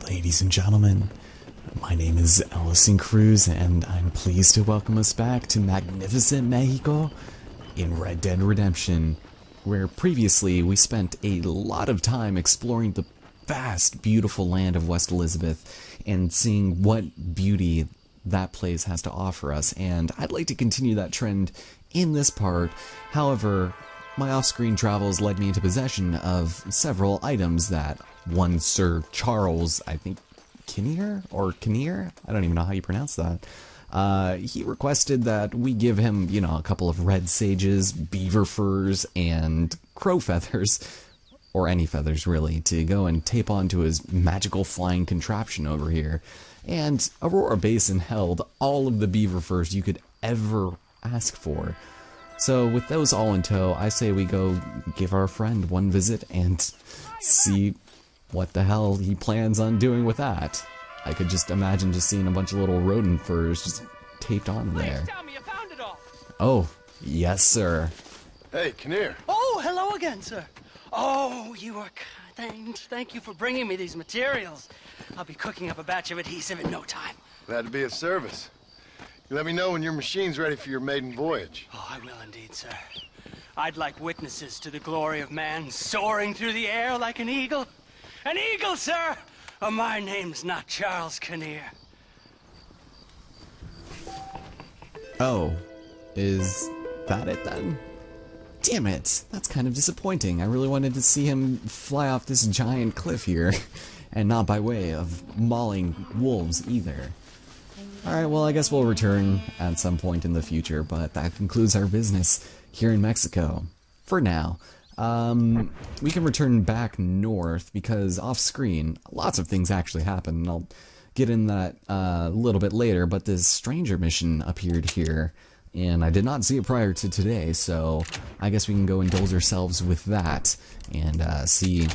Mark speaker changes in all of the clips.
Speaker 1: Ladies and gentlemen, my name is Ellison Cruz, and I'm pleased to welcome us back to magnificent Mexico in Red Dead Redemption, where previously we spent a lot of time exploring the vast, beautiful land of West Elizabeth and seeing what beauty that place has to offer us, and I'd like to continue that trend in this part. However, my off-screen travels led me into possession of several items that one Sir Charles, I think, Kinnear? I don't even know how you pronounce that. He requested that we give him, a couple of red sages, beaver furs, and crow feathers, or any feathers really, to go and tape onto his magical flying contraption over here. And Aurora Basin held all of the beaver furs you could ever ask for. So with those all in tow, I say we go give our friend one visit and see what the hell he plans on doing with that. I could just imagine just seeing a bunch of little rodent furs just taped on there.
Speaker 2: Tell me you found it all.
Speaker 1: Oh, yes, sir.
Speaker 3: Hey, Kinnear.
Speaker 2: Oh, hello again, sir. Oh, you are kind. Thank you for bringing me these materials. I'll be cooking up a batch of adhesive in no time.
Speaker 3: Glad to be of service. You let me know when your machine's ready for your maiden voyage.
Speaker 2: Oh, I will indeed, sir. I'd like witnesses to the glory of man soaring through the air like an eagle. An eagle, sir! Oh, my name's not Charles Kinnear.
Speaker 1: Oh, is that it then? Damn it, that's kind of disappointing. I really wanted to see him fly off this giant cliff here, and not by way of mauling wolves either. Alright, well, I guess we'll return at some point in the future, but that concludes our business here in Mexico. For now. We can return back north, because off-screen, lots of things actually happen, and I'll get in that a little bit later, but this stranger mission appeared here, and I did not see it prior to today, so I guess we can go indulge ourselves with that, and see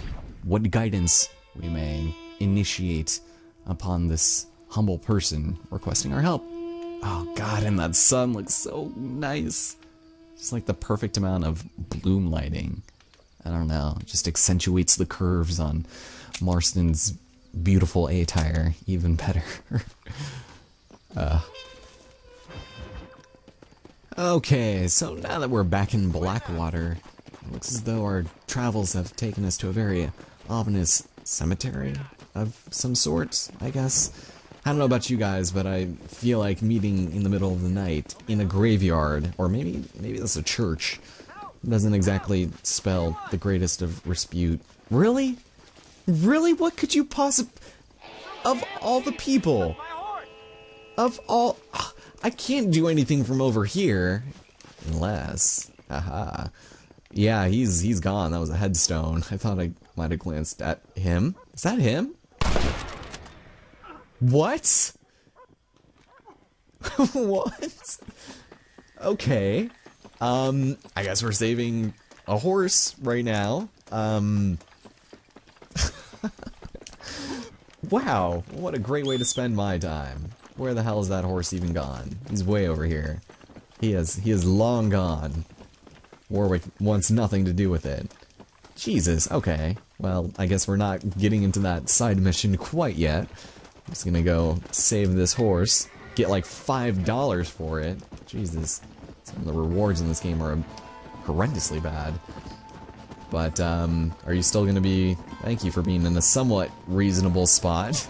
Speaker 1: what guidance we may initiate upon this humble person requesting our help. Oh god, and that sun looks so nice. Just like the perfect amount of bloom lighting. I don't know, it just accentuates the curves on Marston's beautiful attire even better. Okay, so now that we're back in Blackwater, it looks as though our travels have taken us to a very ominous cemetery of some sort, I guess. I don't know about you guys, but I feel like meeting in the middle of the night in a graveyard, or maybe that's a church, doesn't exactly spell the greatest of repute. Really? Really? What could you possibly... Of all the people... Of all... I can't do anything from over here. Unless... Haha. Yeah, he's gone. That was a headstone. I thought I might have glanced at him. Is that him? What? What? Okay. I guess we're saving a horse right now. Wow, what a great way to spend my time. Where the hell is that horse even gone? He's way over here. He is long gone. Warwick wants nothing to do with it. Jesus, okay. Well, I guess we're not getting into that side mission quite yet. I'm just gonna go save this horse. Get like $5 for it. Jesus. Some of the rewards in this game are horrendously bad. But, are you still gonna be... Thank you for being in a somewhat reasonable spot.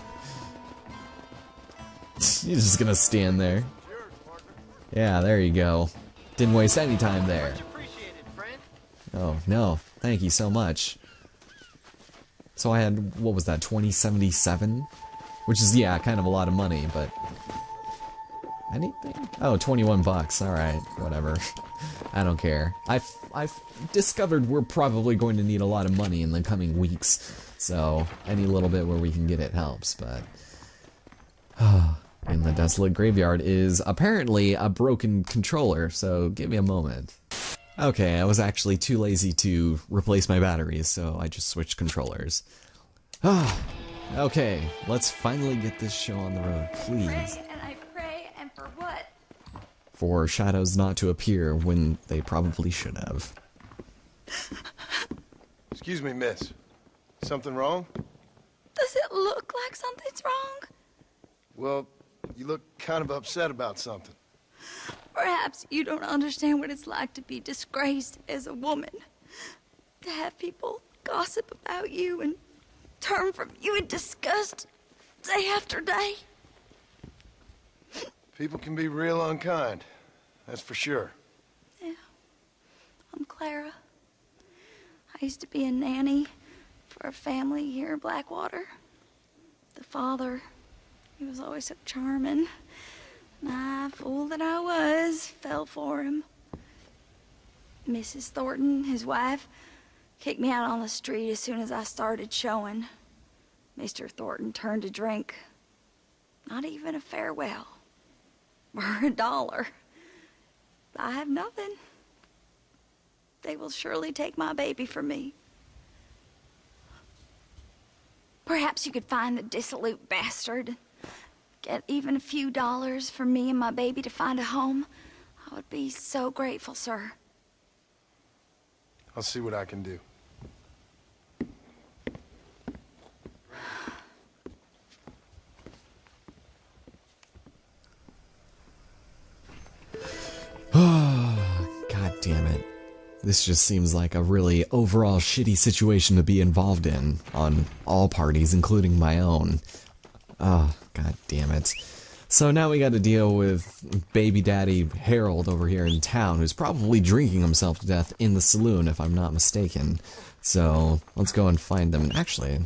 Speaker 1: You're just gonna stand there. Yeah, there you go. Didn't waste any time there. Oh, no. Thank you so much. So I had, what was that, 2077? Which is, yeah, kind of a lot of money, but... Anything? Oh, 21 bucks. Alright, whatever. I don't care. I've discovered we're probably going to need a lot of money in the coming weeks, so any little bit where we can get it helps, but... And the desolate graveyard is apparently a broken controller, so give me a moment. Okay, I was actually too lazy to replace my batteries, so I just switched controllers. Okay, let's finally get this show on the road, please.
Speaker 4: And for what?
Speaker 1: For shadows not to appear when they probably should have.
Speaker 3: Excuse me, miss. Something wrong?
Speaker 4: Does it look like something's wrong?
Speaker 3: Well, you look kind of upset about something.
Speaker 4: Perhaps you don't understand what it's like to be disgraced as a woman. To have people gossip about you and turn from you in disgust day after day.
Speaker 3: People can be real unkind, that's for sure.
Speaker 4: Yeah, I'm Clara. I used to be a nanny for a family here in Blackwater. The father, he was always so charming. And I, fool that I was, fell for him. Mrs. Thornton, his wife, kicked me out on the street as soon as I started showing. Mr. Thornton turned to drink. Not even a farewell. Or $1. I have nothing. They will surely take my baby from me. Perhaps you could find the dissolute bastard. Get even a few dollars for me and my baby to find a home. I would be so grateful, sir.
Speaker 3: I'll see what I can do.
Speaker 1: God damn it. This just seems like a really overall shitty situation to be involved in on all parties, including my own. Oh, god damn it. So now we gotta deal with baby daddy Harold over here in town, who's probably drinking himself to death in the saloon, if I'm not mistaken. So, let's go and find him. And actually,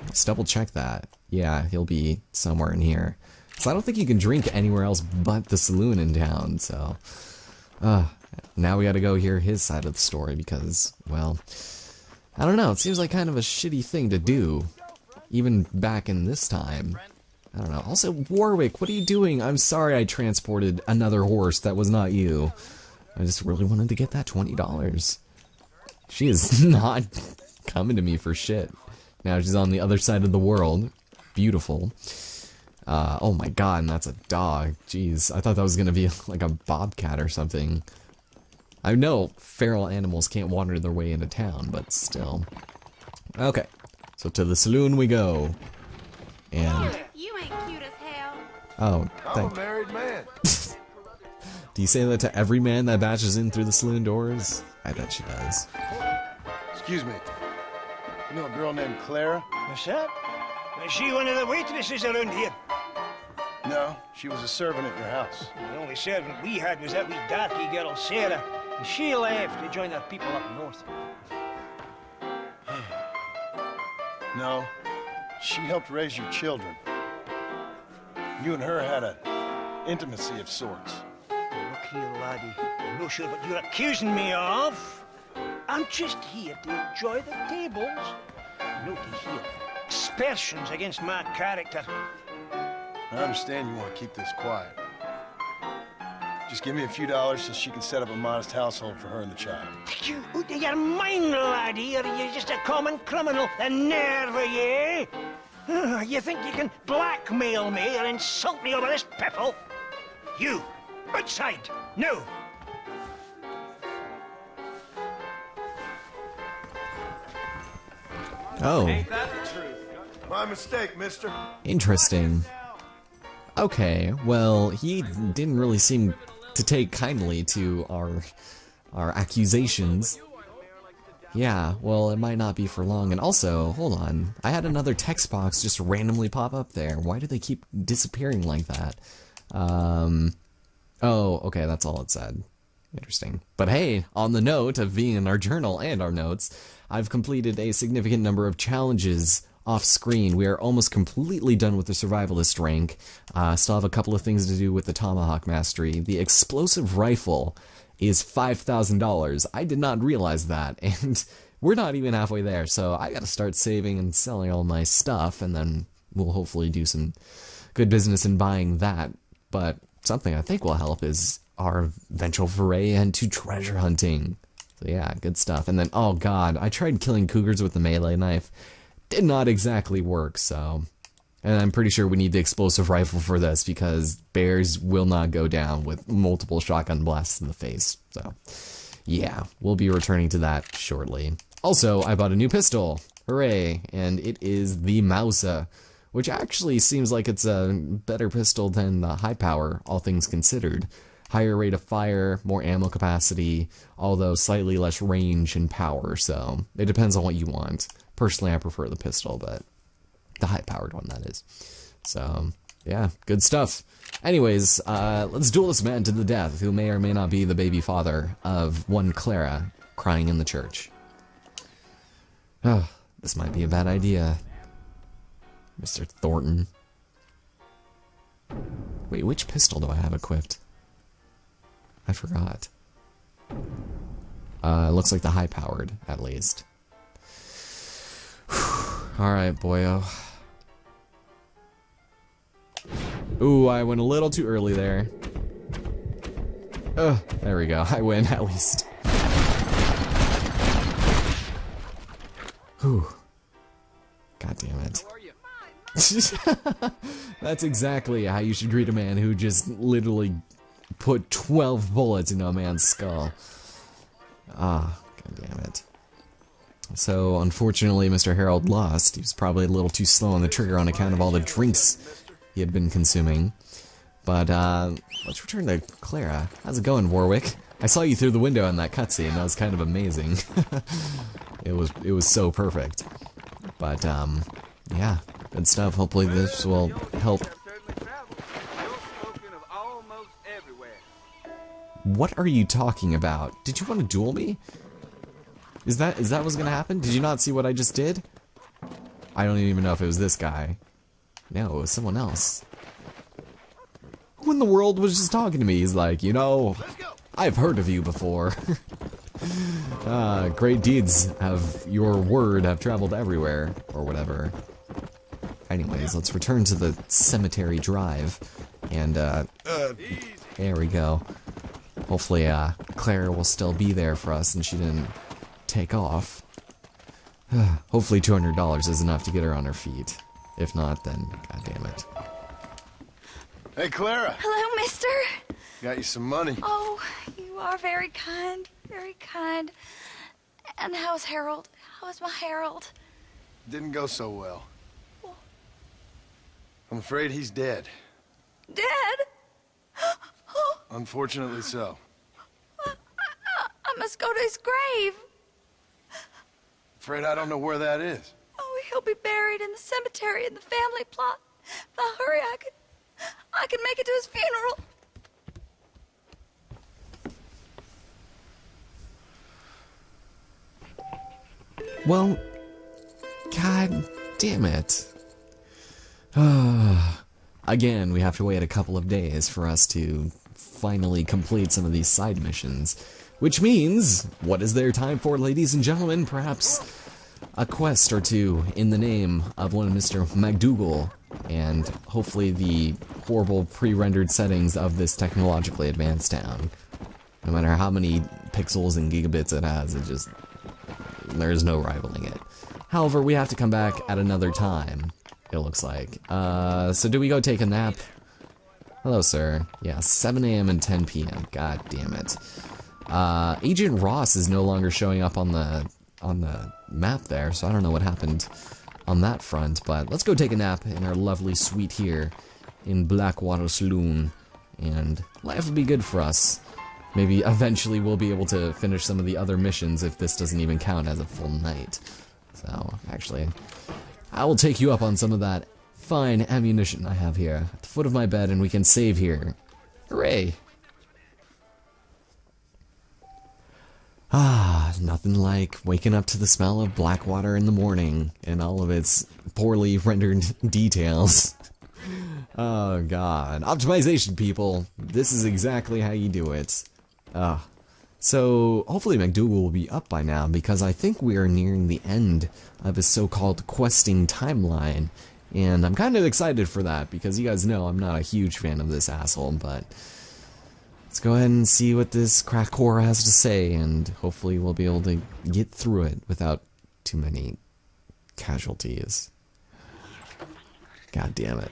Speaker 1: let's double check that. Yeah, he'll be somewhere in here. So I don't think you can drink anywhere else but the saloon in town, so... now we gotta go hear his side of the story because, well, I don't know, it seems like kind of a shitty thing to do, even back in this time. I don't know. Also, Warwick, what are you doing? I'm sorry I transported another horse that was not you. I just really wanted to get that $20. She is not coming to me for shit. Now she's on the other side of the world. Beautiful. Oh my god, and that's a dog. Jeez, I thought that was gonna be like a bobcat or something. I know feral animals can't wander their way into town, but still. Okay, so to the saloon we go. And...
Speaker 4: You ain't cute as hell.
Speaker 1: Oh,
Speaker 3: I'm a married man.
Speaker 1: Do you say that to every man that bashes in through the saloon doors? I bet she does.
Speaker 3: Excuse me. You know a girl named Clara?
Speaker 5: What's that? Is she one of the waitresses around here?
Speaker 3: No, she was a servant at your house.
Speaker 5: The only servant we had was that wee darky girl, Sarah. And she left to join her people up north.
Speaker 3: No, she helped raise your children. You and her had an intimacy of sorts.
Speaker 5: Look here, laddie. I'm not sure what you're accusing me of. I'm just here to enjoy the tables. Not to hear aspersions against my character.
Speaker 3: I understand you want to keep this quiet. Just give me a few dollars so she can set up a modest household for her and the child.
Speaker 5: You out of your mind, laddie, or are you just a common criminal? The nerve of you! You think you can blackmail me or insult me over this piffle? You, outside, no!
Speaker 1: Oh,
Speaker 3: My mistake, mister.
Speaker 1: interesting. Okay, well, he didn't really seem to take kindly to our accusations. Yeah, well, it might not be for long. And also, hold on, I had another text box just randomly pop up there. Why do they keep disappearing like that? Oh, okay, that's all it said. Interesting. But hey, on the note of being in our journal and our notes, I've completed a significant number of challenges off screen. We are almost completely done with the survivalist rank. Still have a couple of things to do with the tomahawk mastery. The explosive rifle is $5,000. I did not realize that, and we're not even halfway there, so I gotta start saving and selling all my stuff, and then we'll hopefully do some good business in buying that. But something I think will help is our eventual foray into treasure hunting. So yeah, good stuff. And then, oh god, I tried killing cougars with the melee knife. Did not exactly work, so... And I'm pretty sure we need the explosive rifle for this, because bears will not go down with multiple shotgun blasts in the face. So, yeah, we'll be returning to that shortly. Also, I bought a new pistol. Hooray! And it is the Mauser, which actually seems like it's a better pistol than the high power, all things considered. Higher rate of fire, more ammo capacity, although slightly less range and power, so it depends on what you want. Personally, I prefer the pistol, but the high-powered one, that is. So, yeah, good stuff. Anyways, let's duel this man to the death, who may or may not be the baby father of one Clara crying in the church. Oh, this might be a bad idea. Mr. Thornton. Wait, which pistol do I have equipped? I forgot. Looks like the high-powered, at least. Alright, boyo. Ooh, I went a little too early there. Ugh, there we go. I win, at least. Whew. God damn it. That's exactly how you should greet a man who just literally put 12 bullets into a man's skull. Ah, god damn it. So, unfortunately, Mr. Harold lost. He was probably a little too slow on the trigger on account of all the drinks he had been consuming. But, let's return to Clara. How's it going, Warwick? I saw you through the window in that cutscene. That was kind of amazing. It was so perfect. But, yeah, good stuff. Hopefully this will help. What are you talking about? Did you want to duel me? Is that what's gonna happen? Did you not see what I just did? I don't even know if it was this guy. No, it was someone else. Who in the world was just talking to me? He's like, you know, I've heard of you before. Great deeds have your word have traveled everywhere, or whatever. Anyways, let's return to the cemetery drive, and there we go. Hopefully, Clara will still be there for us, and she didn't take off. Hopefully, $200 is enough to get her on her feet. If not, then god damn it.
Speaker 3: Hey, Clara.
Speaker 4: Hello, mister.
Speaker 3: Got you some money.
Speaker 4: Oh, you are very kind. Very kind. And how's Harold? How is my Harold?
Speaker 3: Didn't go so well. I'm afraid he's dead.
Speaker 4: Dead?
Speaker 3: Unfortunately so.
Speaker 4: I must go to his grave.
Speaker 3: Afraid I don't know where that is.
Speaker 4: Oh, he'll be buried in the cemetery in the family plot. If I hurry, I can make it to his funeral.
Speaker 1: Well, god damn it. Again, we have to wait a couple of days for us to finally complete some of these side missions. Which means, what is there time for, ladies and gentlemen? Perhaps a quest or two in the name of one Mr. MacDougal, and hopefully the horrible pre-rendered settings of this technologically advanced town. No matter how many pixels and gigabits it has, there's no rivaling it. However, we have to come back at another time, it looks like. So do we go take a nap? Hello, sir. Yeah, 7 a.m. and 10 p.m. God damn it. Agent Ross is no longer showing up on the map there, so I don't know what happened on that front, but let's go take a nap in our lovely suite here in Blackwater Saloon, and life will be good for us. Maybe eventually we'll be able to finish some of the other missions if this doesn't even count as a full night. So, actually, I will take you up on some of that fine ammunition I have here at the foot of my bed, and we can save here. Hooray! Ah, nothing like waking up to the smell of Blackwater in the morning and all of its poorly rendered details. Oh god. Optimization, people. This is exactly how you do it. So, hopefully MacDougal will be up by now, because I think we are nearing the end of his so-called questing timeline. And I'm kind of excited for that, because you guys know I'm not a huge fan of this asshole, but let's go ahead and see what this crack whore has to say, and hopefully we'll be able to get through it without too many casualties. God damn it.